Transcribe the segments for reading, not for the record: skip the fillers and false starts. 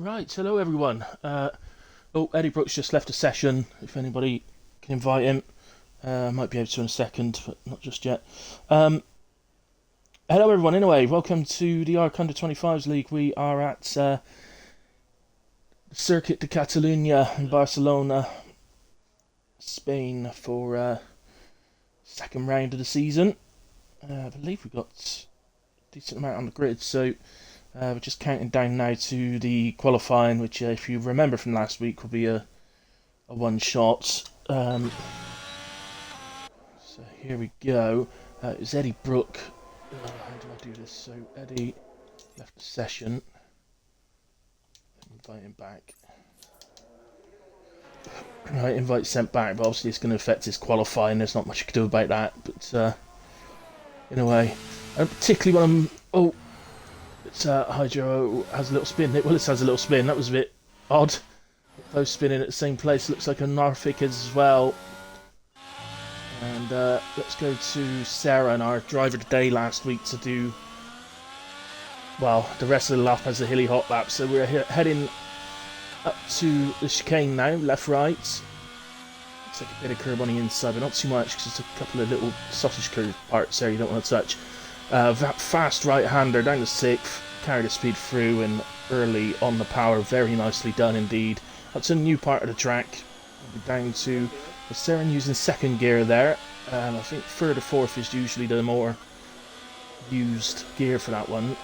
Right, hello everyone. Eddie Brooks just left a session. If anybody can invite him, might be able to in a second, but not just yet. Um, Hello everyone. Anyway, welcome to the ARC Under 25s League. We are at Circuit de Catalunya in Barcelona, Spain for second round of the season. I believe we've got a decent amount on the grid, so we're just counting down now to the qualifying, which, if you remember from last week, will be a one shot. So here we go. It's Eddie Brook. How do I do this? So Eddie left the session. Invite him back. Right, invite sent back, but obviously it's going to affect his qualifying. There's not much you can do about that. But in a way, and particularly when I'm it's Hydro has a little spin. Well, this has a little spin. That was a bit odd. Both spinning at the same place. Looks like a Norfolk as well. And let's go to Sarah and our driver today last week to do, well, the rest of the lap as a hilly hot lap. So we're heading up to the chicane now, left, right. Looks like a bit of curb on the inside, but not too much because there's a couple of little sausage curve parts there you don't want to touch. Fast right-hander down the 6th, carry the speed through and early on the power, very nicely done indeed. That's a new part of the track. We'll be down to Sarah using second gear there. I think third or fourth is usually the more used gear for that one.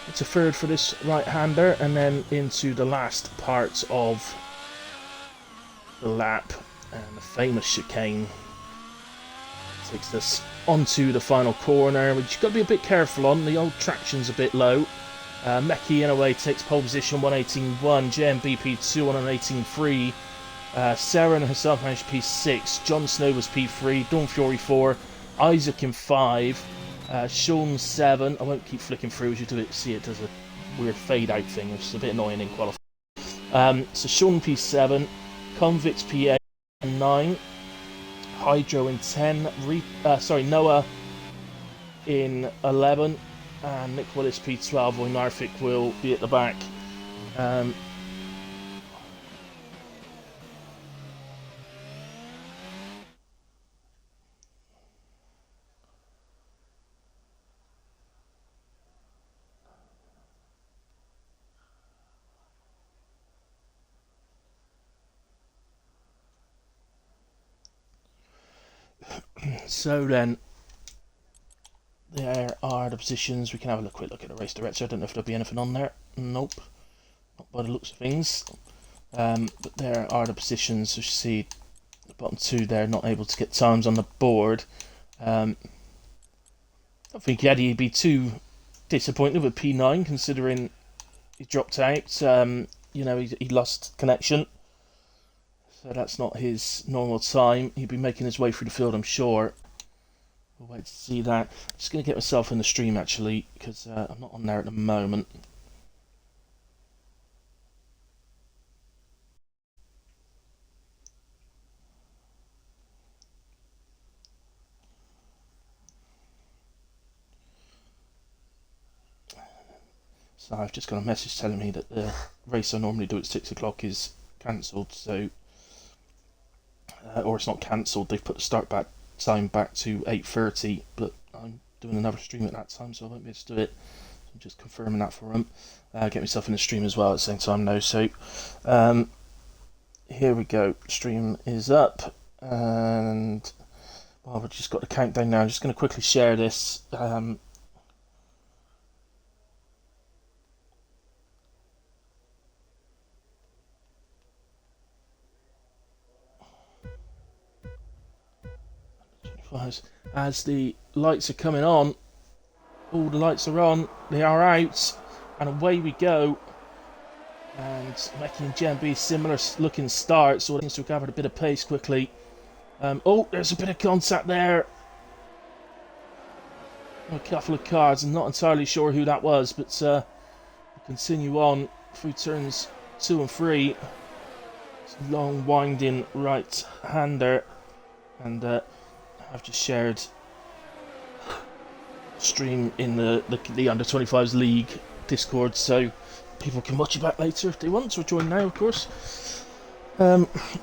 It's a third for this right-hander, and then into the last part of the lap, and the famous chicane takes us onto the final corner, which you've got to be a bit careful on. The old traction's a bit low. Meki in a way takes pole position, 118.1, JMB P2 on an 18.3. Sarah and herself managed P6, Jon Snow was P3, Dawn Fury 4, Isaac in 5, Sean 7. I won't keep flicking through as you do it. See, it does a weird fade out thing, which is a bit annoying in qualifying. So Sean P7, Convicts P8 and 9, Hydro in 10, Noah in 11, and Nick Willis P12, or Norfolk will be at the back. So then, there are the positions. We can have a quick look at the race director. I don't know if there'll be anything on there. Nope, not by the looks of things. But there are the positions. As you see, the bottom two there, not able to get times on the board. I don't think Eddie'd be too disappointed with P9, considering he dropped out. He lost connection. So that's not his normal time. He'll be making his way through the field, I'm sure. We'll wait to see that. I'm just going to get myself in the stream, actually, because I'm not on there at the moment. So I've just got a message telling me that the race I normally do at 6 o'clock is cancelled, so... or it's not cancelled, they've put the start time back to 8:30, but I'm doing another stream at that time, so I won't be able to do it. So I'm just confirming that for them. Get myself in the stream as well at the same time now. So here we go. Stream is up, and well, we've just got the countdown now. I'm just going to quickly share this. As the lights are coming on, all the lights are on, they are out, and away we go. And making JMB similar looking start, so it needs to recover a bit of pace quickly. There's a bit of contact there. A couple of cars, I'm not entirely sure who that was, but we'll continue on through turns 2 and 3. It's a long winding right hander, and I've just shared stream in the Under 25s League Discord, so people can watch it back later if they want, or join now, of course.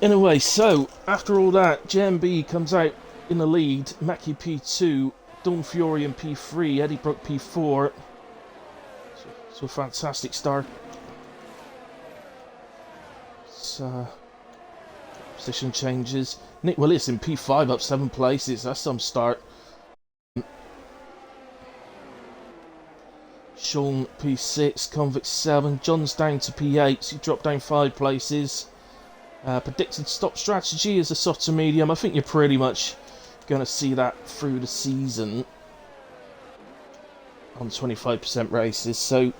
Anyway, so after all that, JMB comes out in the lead. Mackie P2, Dawn Fury in P3, Eddie Brook P4. So fantastic start. Position changes. Nick Willis in P5 up 7 places. That's some start. Sean P6, Convict 7, John's down to P8, so he dropped down 5 places. Predicted stop strategy is a soft to medium. I think you're pretty much going to see that through the season on 25% races. So,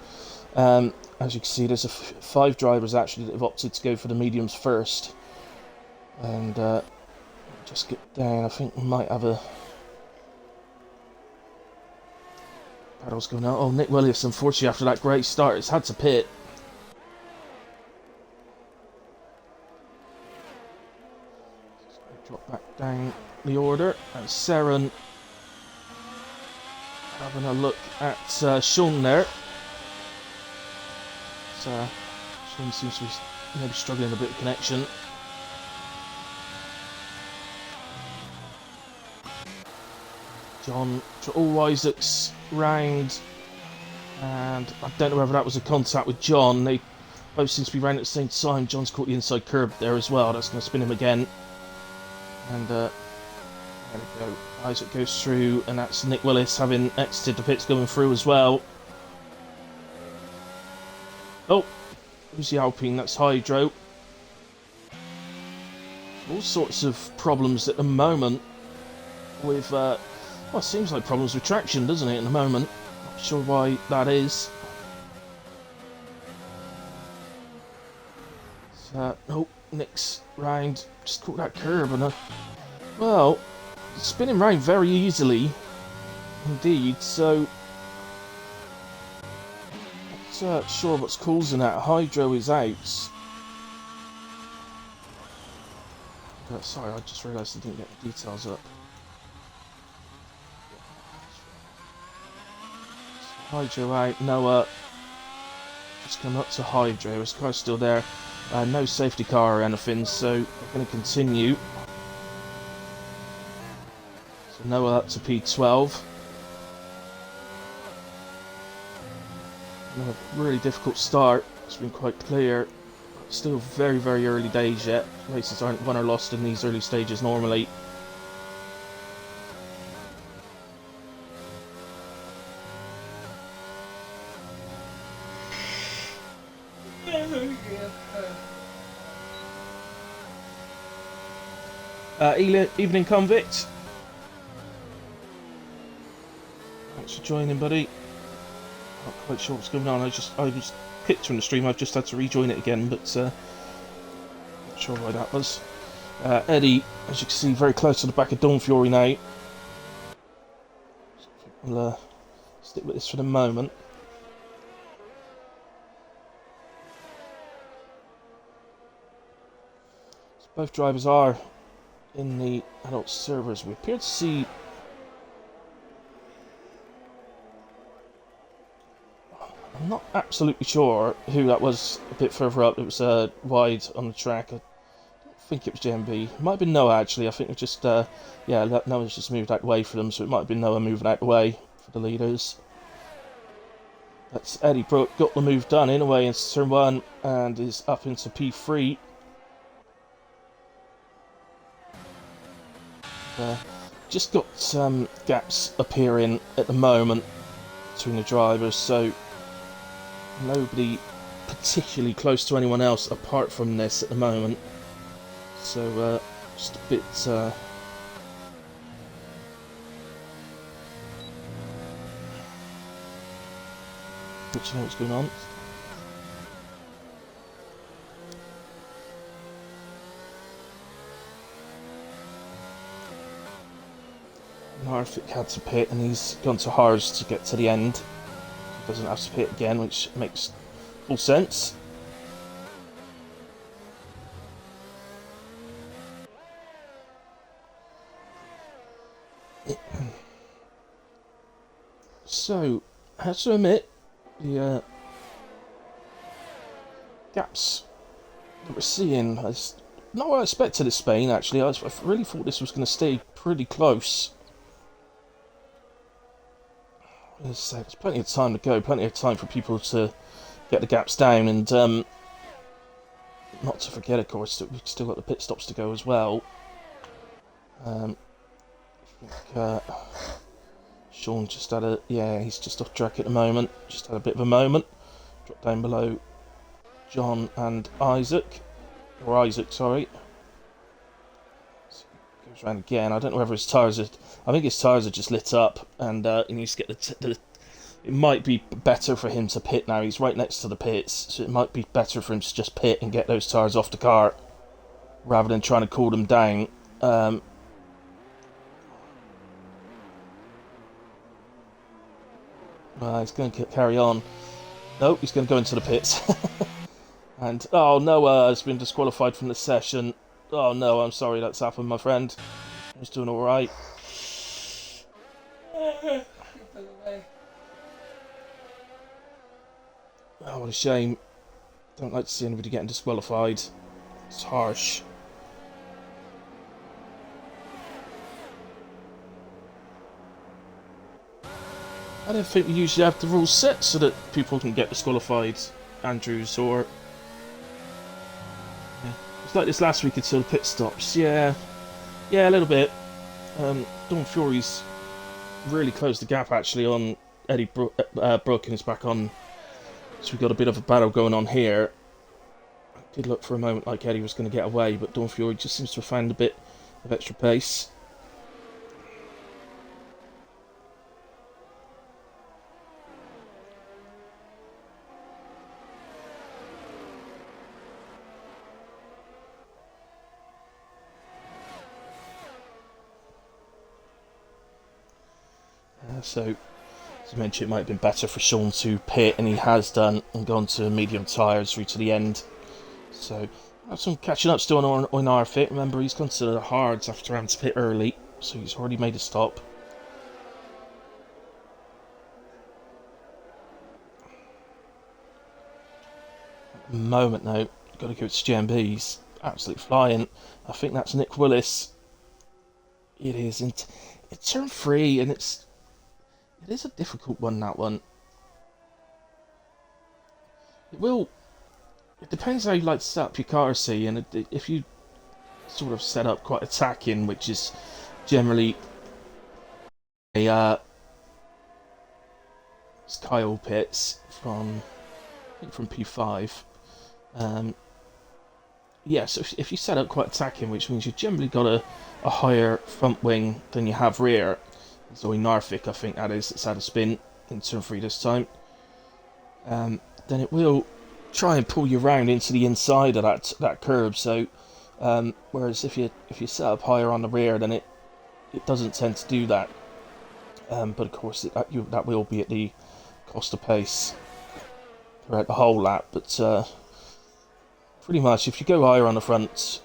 as you can see, there's 5 drivers actually that have opted to go for the mediums first. And just get down, I think we might have a... Paddles going out. Oh, Nick Willis, unfortunately, after that great start, has had to pit. Drop back down the order. And Seren having a look at Sean there. Sean seems to be maybe struggling a bit with connection. John, all Isaac's round, and I don't know whether that was a contact with John. They both seem to be round at the same time. John's caught the inside curb there as well. That's going to spin him again. And there we go. Isaac goes through, and that's Nick Willis having exited the pits going through as well. Oh, who's the Alpine? That's Hydro. All sorts of problems at the moment with... well, it seems like problems with traction, doesn't it, at the moment? Not sure why that is. So, oh, Nick's round. Just caught that curb and well, spinning round very easily indeed, so not sure what's causing that. Hydro is out. Sorry, I just realised I didn't get the details up. Hydro out, Noah just come up to Hydro, his car's still there, no safety car or anything, so we're going to continue. So Noah up to P12. Another really difficult start, it's been quite clear, still very very early days yet, races aren't won or lost in these early stages normally. Evening Convict. Thanks for joining, buddy. Not quite sure what's going on. I was picturing the stream. I've just had to rejoin it again, but not sure why that was. Eddie, as you can see, very close to the back of Dawn Fury now. So we'll stick with this for the moment. So both drivers are in the adult servers. We appear to see I'm not absolutely sure who that was a bit further up. It was wide on the track. I don't think it was JMB. It might have been Noah actually. I think it was just yeah, Noah's just moved out the way for them, so it might have been Noah moving out the way for the leaders. That's Eddie Brook, got the move done in a way into turn 1 and is up into P3. Just got some gaps appearing at the moment between the drivers, so nobody particularly close to anyone else apart from this at the moment. So just a bit good to know what's going on. Harvick had to pit and he's gone to Hars to get to the end. He doesn't have to pit again, which makes full sense. So, I have to admit, the gaps that we're seeing is not what I expected of Spain, actually. I really thought this was going to stay pretty close. There's plenty of time to go, plenty of time for people to get the gaps down, and not to forget, of course, that we've still got the pit stops to go as well. I think Sean just had he's just off track at the moment, just had a bit of a moment. Drop down below John and Isaac, or Isaac, sorry. So goes around again. I don't know whether his tyres are. I think his tyres are just lit up, and he needs to get the. It might be better for him to pit now. He's right next to the pits, so it might be better for him to just pit and get those tyres off the car, rather than trying to cool them down. He's going to carry on. No, he's going to go into the pits. And, oh, Noah has been disqualified from the session. Oh, no, I'm sorry that's happened, my friend. He's doing alright. Oh, what a shame. Don't like to see anybody getting disqualified. It's harsh. I don't think we usually have the rules set so that people can get disqualified, Andrews, or... Yeah. It's like this last week until the pit stops. Yeah, a little bit. Dawn Fury's really closed the gap, actually, on Eddie Brook, and is back on. So we've got a bit of a battle going on here. I did look for a moment like Eddie was going to get away, but Dawn Fury just seems to have found a bit of extra pace. So, as I mentioned, it might have been better for Sean to pit, and he has done, and gone to medium tyres through to the end. So, have some catching up still on our fit. Remember, he's gone to the hards after having to pit early, so he's already made a stop. At the moment, though, got to go to GMB. He's absolutely flying. I think that's Nick Willis. It is, and it's turn 3, and it is a difficult one, that one. It depends how you like to set up your car, see, and if you sort of set up quite attacking, which is generally a it's Kyle Pitts from, I think, from P5. Yeah, so if you set up quite attacking, which means you've generally got a higher front wing than you have rear. Zoe Narvik, I think that is, that's had a spin in turn 3 this time. Then it will try and pull you around into the inside of that curb. So, whereas if you set up higher on the rear, then it doesn't tend to do that. But of course, that will be at the cost of pace throughout the whole lap. But pretty much, if you go higher on the front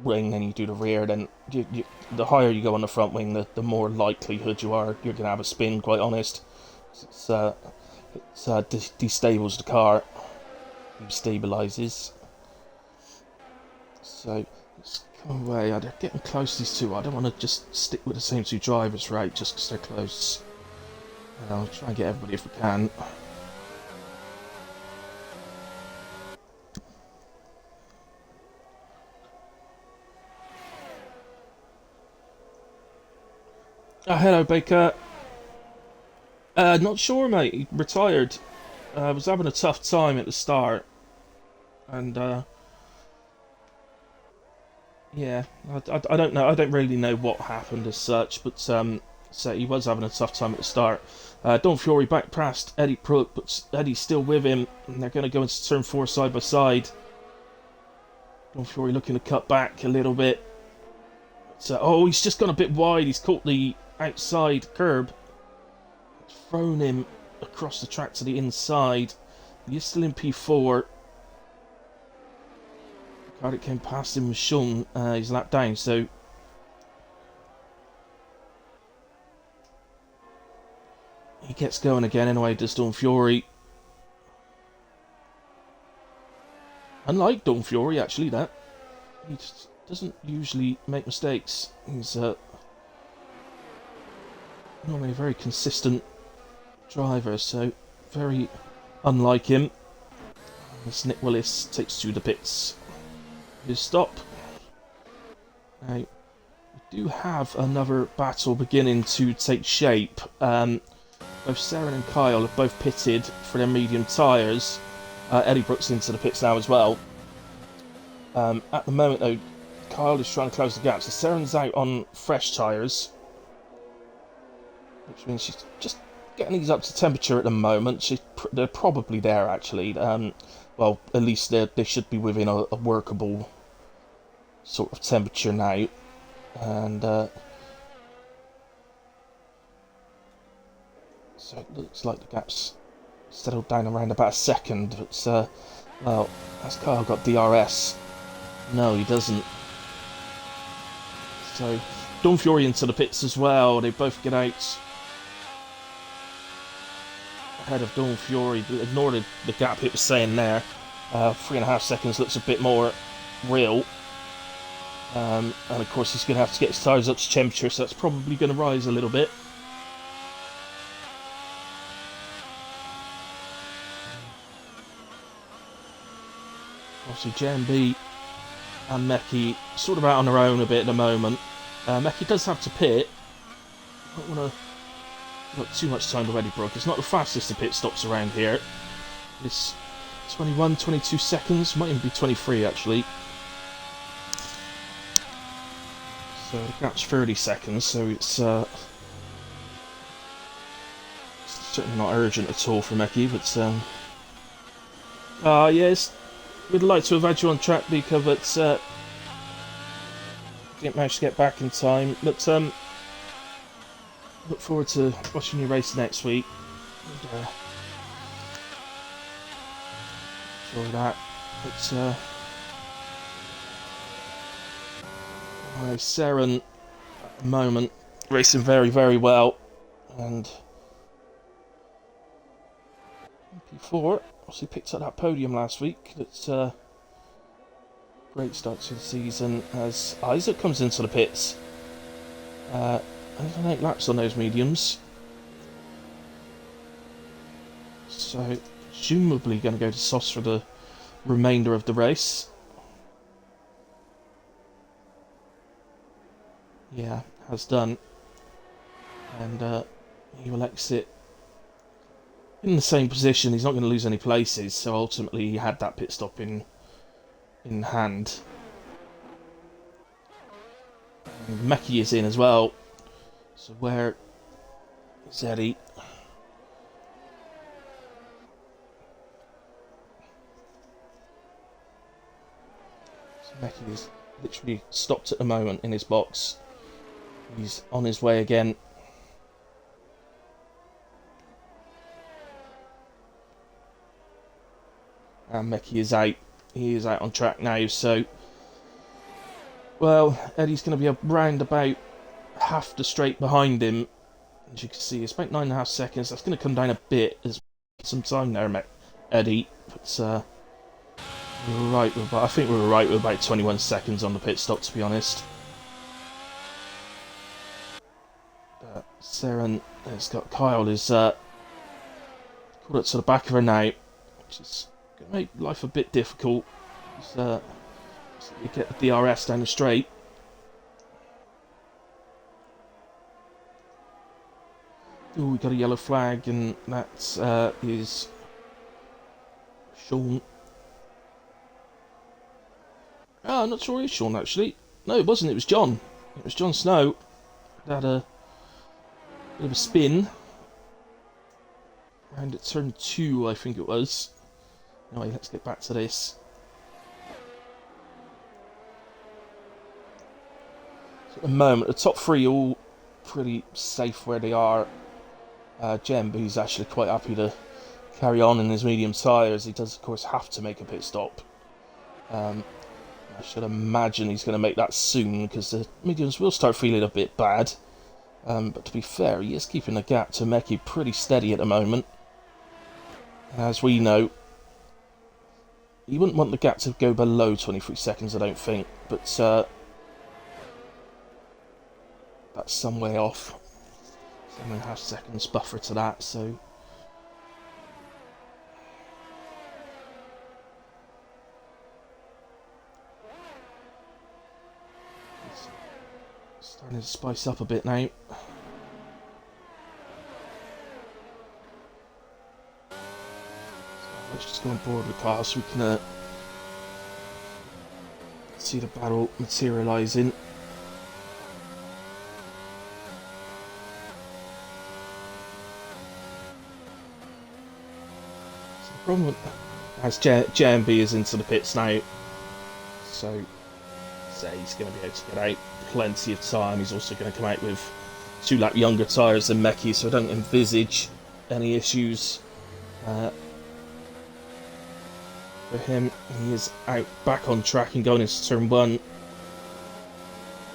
wing than you do the rear, then the higher you go on the front wing, the more likelihood you're going to have a spin, quite honest. It destables the car, destabilizes. So let's come away. They're getting close, these two. I don't want to just stick with the same two drivers, right, just because they're close. I'll try and get everybody if we can. Hello, Baker. Not sure, mate. He retired. Was having a tough time at the start, and yeah, I don't know. I don't really know what happened as such, but so he was having a tough time at the start. Dawn Fury back past Eddie Brook, but Eddie's still with him, and they're going to go into turn 4 side by side. Dawn Fury looking to cut back a little bit. So, oh, he's just gone a bit wide. He's caught the outside curb. It's thrown him across the track to the inside. He's still in P4. The car that came past him was Sean. He's lapped down, so he gets going again anyway, does Dawn Fury. Unlike Dawn Fury, actually, that he just doesn't usually make mistakes. He's normally a very consistent driver, so very unlike him. As Nick Willis takes to the pits. His stop. Now, we do have another battle beginning to take shape. Both Saren and Kyle have both pitted for their medium tyres. Eddie Brooks into the pits now as well. At the moment, though, Kyle is trying to close the gap. So Saren's out on fresh tyres, which means she's just getting these up to temperature at the moment. They're probably there, actually. Well, at least they should be within a workable sort of temperature now. And so it looks like the gap's settled down around about a second. But, well, has Kyle got DRS? No, he doesn't. So, Dawn Fury into the pits as well. They both get out ahead of Dawn Fury. Ignore the gap it was saying there. 3.5 seconds looks a bit more real. And of course he's going to have to get his tyres up to temperature, so that's probably going to rise a little bit. Obviously JMB and Meki sort of out on their own a bit at the moment. Meki does have to pit. I don't want to got too much time already, Brooke. It's not the fastest of pit stops around here. It's 21, 22 seconds, might even be 23 actually. So the gap's 30 seconds, so it's certainly not urgent at all for Meki, but yes, we'd like to have had you on track, Bika, but didn't manage to get back in time. But look forward to watching you race next week. And, enjoy that. But Saren at the moment racing very, very well, and MP4 obviously picked up that podium last week. It's great start to the season as Isaac comes into the pits. 108 laps on those mediums, so presumably going to go to Sauce for the remainder of the race. Yeah, has done. And he will exit in the same position. He's not going to lose any places, so ultimately he had that pit stop in hand. And Meki is in as well. So where is Eddie? So Meki is literally stopped at the moment in his box. He's on his way again. And Meki is out. He is out on track now, so... Well, Eddie's going to be around about half the straight behind him. As you can see, it's about 9.5 seconds. That's going to come down a bit. There's some time there, Eddie. But we were right with, I think we were right with about 21 seconds on the pit stop, to be honest. Saren has got Kyle is caught up to the back of her now, which is going to make life a bit difficult. You get the DRS down the straight. Oh, we got a yellow flag, and that is Sean. Oh, I'm not sure it's Sean actually. No, it wasn't. It was John. It was Jon Snow. Had a bit of a spin around at turn 2, I think it was. Anyway, let's get back to this. So at the moment, the top 3 all pretty safe where they are. Jembu's actually quite happy to carry on in his medium tyres. He does, of course, have to make a pit stop. I should imagine he's going to make that soon, because the mediums will start feeling a bit bad. But to be fair, he is keeping the gap to Meki pretty steady at the moment. As we know, You wouldn't want the gap to go below 23 seconds, I don't think, but that's some way off. 7.5 seconds buffer to that, so it's starting to spice up a bit now. So let's just go on board with Kyle so we can see the battle materialising. So the problem as JMB is into the pits now, so say he's going to be able to get out plenty of time. He's also going to come out with 2 lap younger tyres than Meki, so I don't envisage any issues for him. He is out back on track and going into turn 1.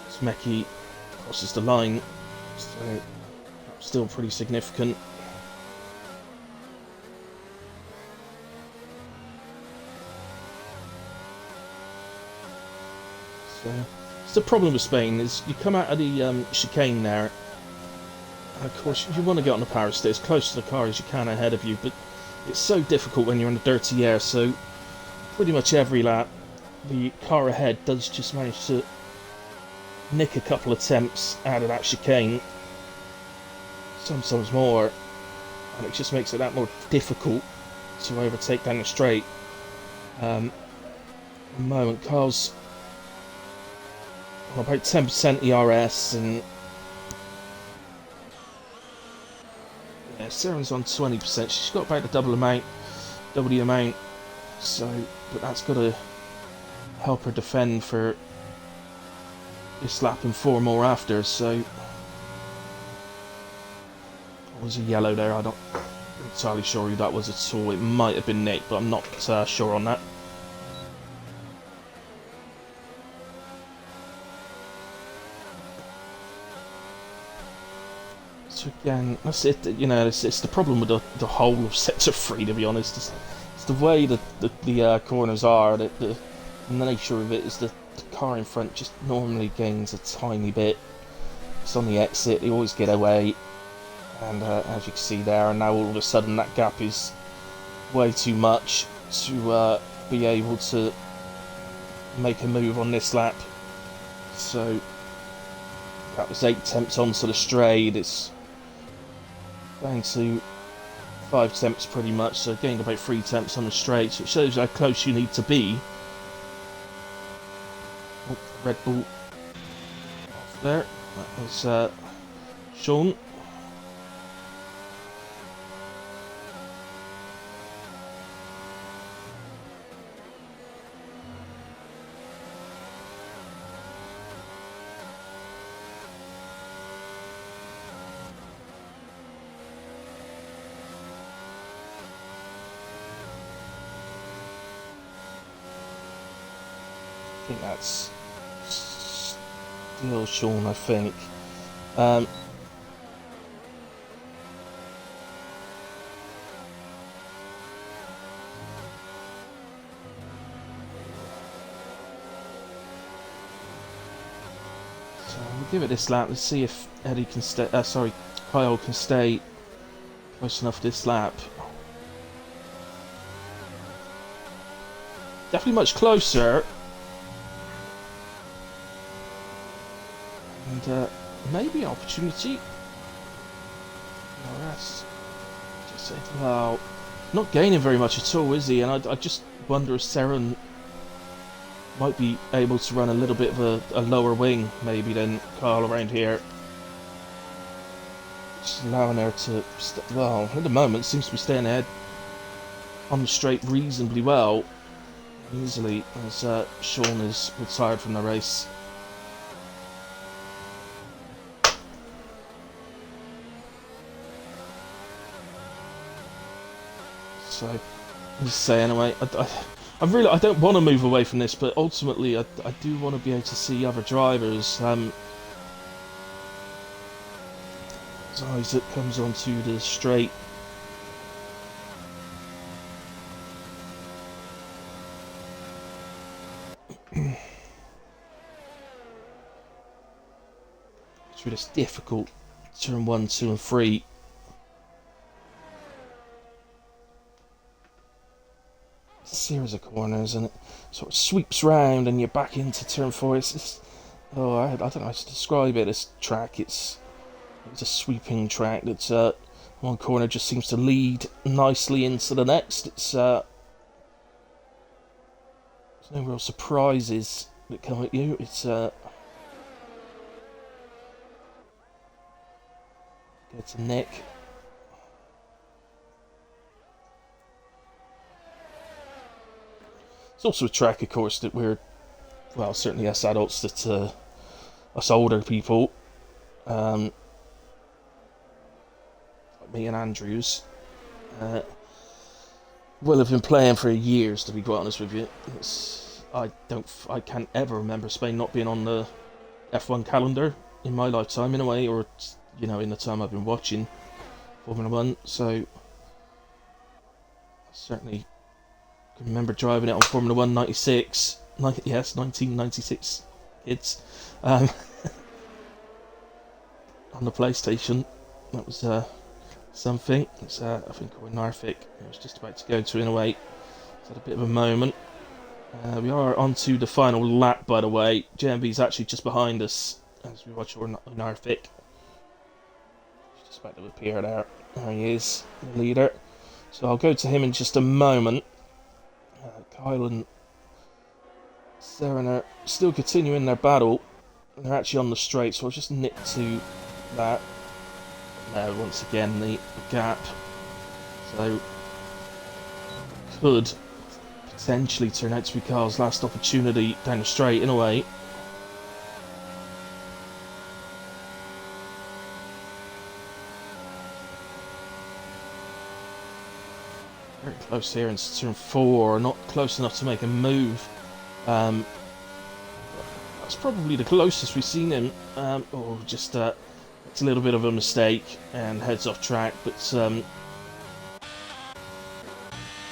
So Meki crosses the line, so still pretty significant. So it's the problem with Spain is you come out of the chicane there, and of course you want to get on the power stick as close to the car as you can ahead of you, but it's so difficult when you're in the dirty air, so pretty much every lap the car ahead does just manage to nick a couple of attempts out of that chicane, sometimes more, and it just makes it that more difficult to overtake down the straight. At the moment Carl's on about 10% ERS, and yeah, Sarah's on 20%. She's got about the double the amount, so, but that's got to help her defend for this lap and 4 more after, so was a yellow there. I'm not entirely sure who that was at all. It might have been Nick, but I'm not sure on that. So again, that's it. You know, it's the problem with the whole of Sector 3, to be honest. It's the way that the corners are. The nature of it is the car in front just normally gains a tiny bit. It's on the exit. They always get away, and as you can see there, and now all of a sudden that gap is way too much to be able to make a move on this lap. So that was 8 attempts onto the straight. It's down to 5 attempts pretty much, so gained about 3 attempts on the straight, so it shows how close you need to be. Oh, Red Bull off there. That was Sean. I think that's still Sean, I think. So we'll give it this lap. Let's see if Eddie can stay. Kyle can stay close enough this lap. Definitely much closer. And maybe opportunity. No, that's just well, not gaining very much at all, is he? And I just wonder if Seren might be able to run a little bit of a lower wing, maybe, than Carl around here. Just allowing her to, well, at the moment seems to be staying ahead on the straight reasonably well, easily, as Sean is retired from the race. So, as I say, anyway, I don't want to move away from this, but ultimately I do want to be able to see other drivers. As Isaac comes onto the straight. through this difficult turn 1, 2 and 3. Series of corners, and it sort of sweeps round and you're back into turn 4. It's just, oh, I don't know how to describe it, this track. It's a sweeping track that's one corner just seems to lead nicely into the next. There's no real surprises that come at you. It's go to Nick. It's also a track, of course, that we're, well, certainly us adults, that us older people, like me and Andrews, will have been playing for years, to be quite honest with you. I can't ever remember Spain not being on the F1 calendar in my lifetime, in a way, or in the time I've been watching Formula One. So I certainly can remember driving it on Formula One 96. Yes, 1996, kids. On the PlayStation. That was something. It's I think we're Narvik. I was just about to go to, in a way. It's had a bit of a moment. We are onto the final lap, by the way. JMB's actually just behind us as we watch our Narvik. He's just about to appear there. There he is, the leader. So I'll go to him in just a moment. Kyle and Seren are still continuing their battle. They're actually on the straight, so I'll just nip to that. Now, once again, the gap. So, could potentially turn out to be Carl's last opportunity down the straight, in a way. Very close here in turn 4, not close enough to make a move. That's probably the closest we've seen him. It's a little bit of a mistake and heads off track, but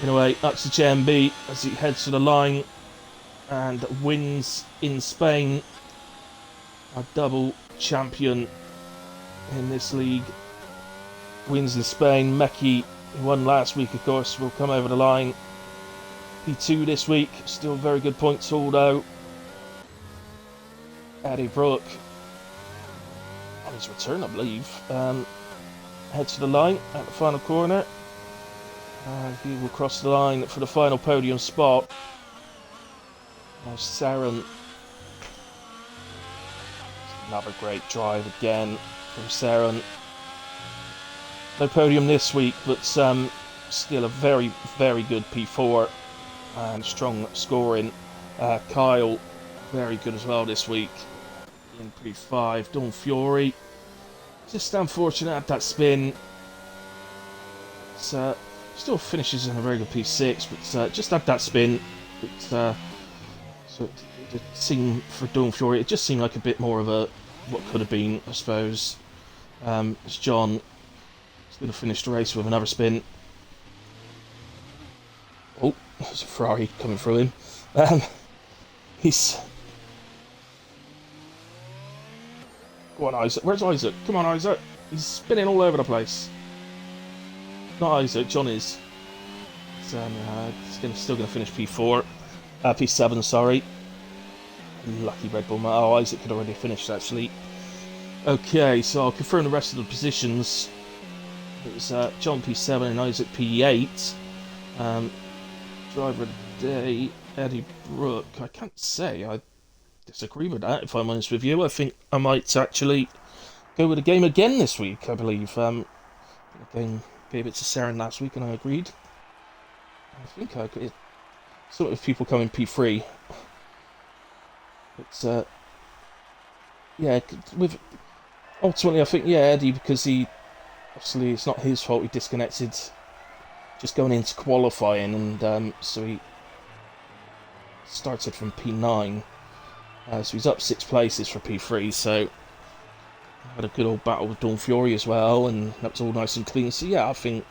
in a way, that's the JMB as he heads to the line and wins in Spain. A double champion in this league. Wins in Spain. Meki, who won last week, of course, will come over the line. P2 this week. Still very good points haul, though. Eddie Brooke, on his return, I believe, heads to the line at the final corner. He will cross the line for the final podium spot. Now Seren. Another great drive again from Seren. No podium this week, but still a very, very good P4 and strong scoring. Kyle, very good as well this week in P5. Dawn Fury, just unfortunate at that spin. Still finishes in a very good P6, but just had that spin. So it seemed for Dawn Fury, it just seemed like a bit more of a what could have been, I suppose. As John is going to finish the race with another spin. Oh, there's a Ferrari coming through him. He's. Go on, Isaac. Where's Isaac? Come on, Isaac. He's spinning all over the place. Not Isaac, John is. He's still going to finish P4. P7, sorry. Lucky Red Bull. Oh, Isaac had already finished, actually. Okay, so I'll confirm the rest of the positions. It was John P7 and Isaac P8. Driver of the day, Eddie Brooke. I can't say I disagree with that, if I'm honest with you. I think I might actually go with the game again this week, I believe. The game gave it to Seren last week and I agreed. I think I agreed. Sort of people coming P3. But, yeah, ultimately I think, yeah, Eddie, because obviously it's not his fault he disconnected just going into qualifying, and so he started from P9. So he's up 6 places for P3, so had a good old battle with Dawn Fury as well, and that was all nice and clean. So yeah, I think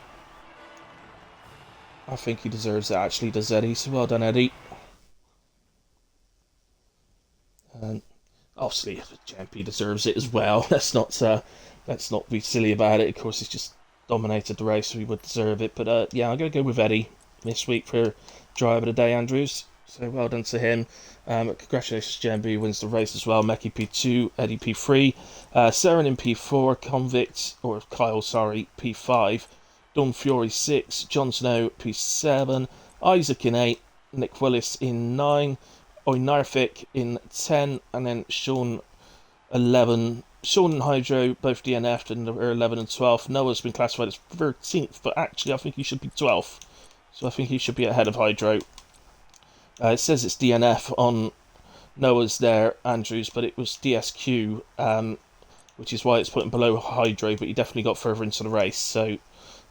he deserves it, actually, does Eddie, so well done, Eddie. obviously JMP deserves it as well. Let's not be silly about it. Of course, he's just dominated the race, so he would deserve it. But yeah, I'm going to go with Eddie this week for driver of the day, Andrews. So well done to him. Congratulations, JMB wins the race as well. Meki P2, Eddie P3, Saren in P4, Convict, or Kyle, sorry, P5, Don Fury 6, Jon Snow P7, Isaac in 8, Nick Willis in 9, Oinarthik in 10, and then Sean 11. Sean and Hydro both DNF'd and are 11 and 12. Noah's been classified as 13th, but actually I think he should be 12th. So I think he should be ahead of Hydro. It says it's DNF on Noah's there, Andrews, but it was DSQ, which is why it's put him below Hydro, but he definitely got further into the race, so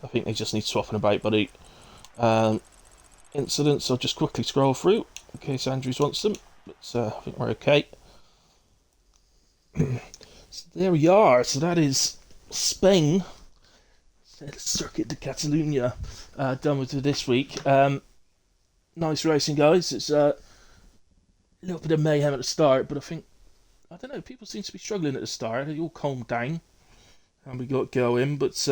I think they just need swapping about, buddy. Incidents, I'll just quickly scroll through, in case Andrews wants them, but I think we're okay. So there we are, so that is Spain, Circuit de Catalunya, done with it this week. Nice racing, guys. It's a little bit of mayhem at the start, but I don't know, people seem to be struggling at the start. They all calmed down and we got going, but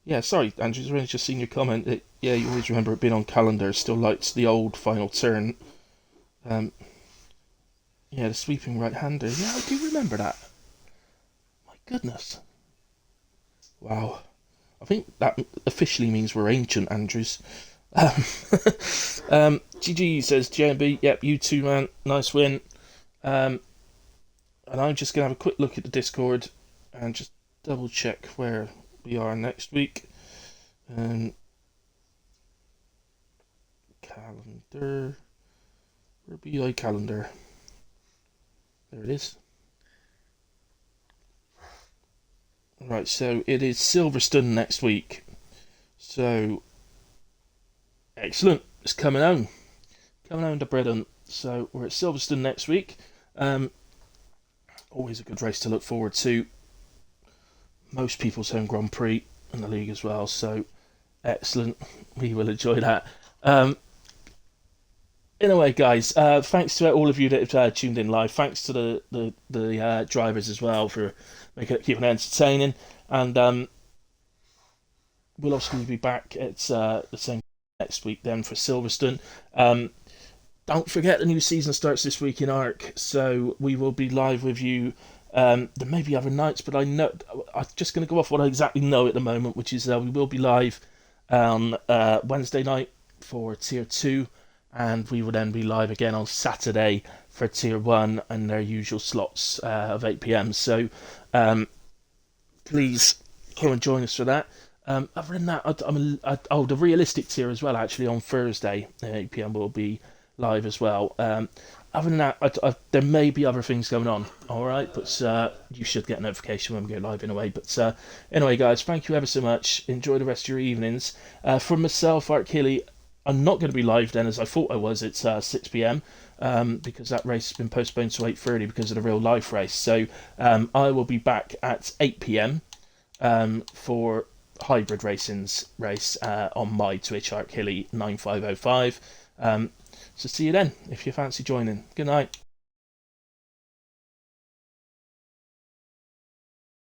yeah, sorry, Andrew, I've only just seen your comment. Yeah, you always remember it being on calendar. Still likes the old final turn. Yeah, the sweeping right-hander. Yeah, I do remember that. My goodness. Wow. I think that officially means we're ancient, Andrews. GG says, JMB, yep, you too, man. Nice win. And I'm just going to have a quick look at the Discord and just double check where we are next week. Calendar. Where be calendar? There it is. Right, so it is Silverstone next week. So, excellent. It's coming home. Coming home to Britain. So, we're at Silverstone next week. Always a good race to look forward to. Most people's home Grand Prix in the league as well. So, excellent. We will enjoy that. Anyway, guys, thanks to all of you that have tuned in live. Thanks to the drivers as well for keeping it entertaining. And we'll obviously be back at the same next week then for Silverstone. Don't forget the new season starts this week in ARC, so we will be live with you. There may be other nights, but I'm just going to go off what I exactly know at the moment, which is we will be live on Wednesday night for Tier 2. And we will then be live again on Saturday for Tier 1 and their usual slots of 8 p.m. So please come and join us for that. Other than that, the realistic tier as well, actually, on Thursday at 8 p.m. will be live as well. Other than that, there may be other things going on, alright? But you should get a notification when we go live in a way. But anyway, guys, thank you ever so much. Enjoy the rest of your evenings. From myself, Art Keeley, I'm not going to be live then as I thought I was. It's 6 p.m. Because that race has been postponed to 8:30 because of the real life race. So I will be back at 8 p.m. For Hybrid Racing's race on my Twitch, Art Keeley 9505. So see you then if you fancy joining. Good night.